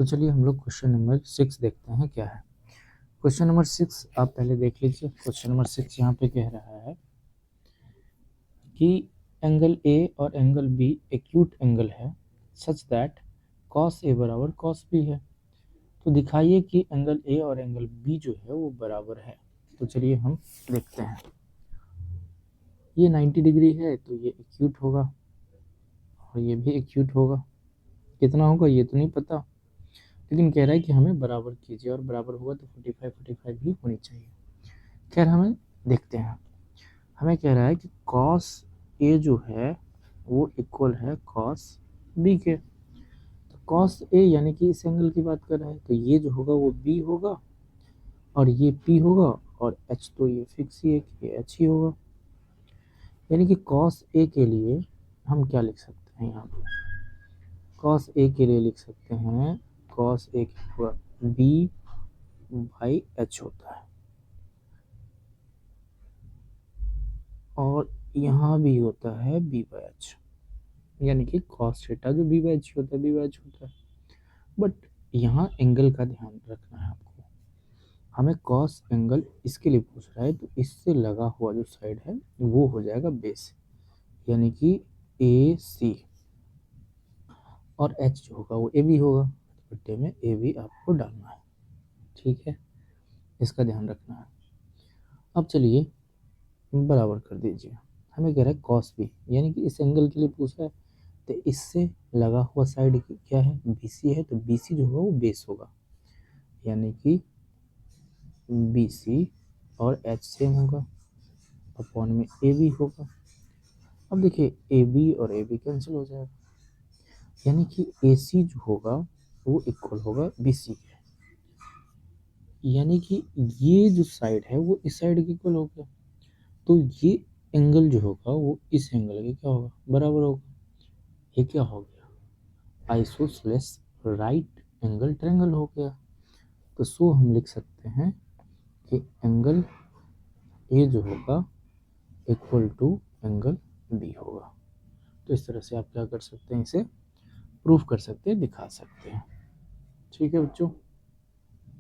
तो चलिए हम लोग क्वेश्चन नंबर 6 देखते हैं क्या है। क्वेश्चन नंबर 6 आप पहले देख लीजिए। क्वेश्चन नंबर 6 यहाँ पे कह रहा है कि एंगल ए और एंगल बी एक्यूट एंगल है सच दैट कॉस ए बराबर कॉस बी है। तो दिखाइए कि एंगल ए और एंगल बी जो है वो बराबर है। तो चलिए हम देखते हैं। ये 90 डिग्री है तो ये एक्यूट होगा और ये भी एक्यूट होगा। कितना होगा ये तो नहीं पता, लेकिन कह रहा है कि हमें बराबर कीजिए और बराबर होगा तो 45 भी होनी चाहिए। खैर हमें देखते हैं। हमें कह रहा है कि कॉस ए जो है वो इक्वल है कॉस बी के। तो कॉस ए यानी कि इस एंगल की बात कर रहा है तो ये जो होगा वो बी होगा और ये पी होगा और एच तो ये फिक्स ही है कि ये एच ही होगा। यानी कि कॉस ए के लिए हम क्या लिख सकते हैं यहाँ पे, कॉस ए के लिए लिख सकते हैं कॉस ए का बी बाई एच होता है और यहाँ भी होता है बी बाई एच, यानी कि कॉस थीटा जो बी बाई एच होता है बी बाई एच होता है। बट यहाँ एंगल का ध्यान रखना है आपको। हमें कॉस एंगल इसके लिए पूछ रहा है तो इससे लगा हुआ जो साइड है वो हो जाएगा बेस, यानी कि ए सी, और एच जो होगा वो ए बी होगा। बट्टे में ए बी आपको डालना है, ठीक है, इसका ध्यान रखना है। अब चलिए बराबर कर दीजिए। हमें कह रहा है कॉस बी, यानी कि इस एंगल के लिए पूछ रहा है तो इससे लगा हुआ साइड क्या है, बी सी है, तो बी सी जो होगा वो बेस होगा, यानी कि बी सी और एच सेम होगा अपॉन में ए बी होगा। अब देखिए ए बी और ए बी कैंसिल हो जाएगा, यानी कि ए सी जो होगा वो इक्वल होगा बी सी के, यानी कि ये जो साइड है वो इस साइड के इक्वल हो गया। तो ये एंगल जो होगा वो इस एंगल के क्या होगा, बराबर होगा। ये क्या हो गया, आइसोसेलेस राइट एंगल ट्रायंगल हो गया। तो सो हम लिख सकते हैं कि एंगल ए जो होगा इक्वल टू एंगल बी होगा। तो इस तरह से आप क्या कर सकते हैं, इसे प्रूफ कर सकते हैं, दिखा सकते हैं। ठीक है बच्चों।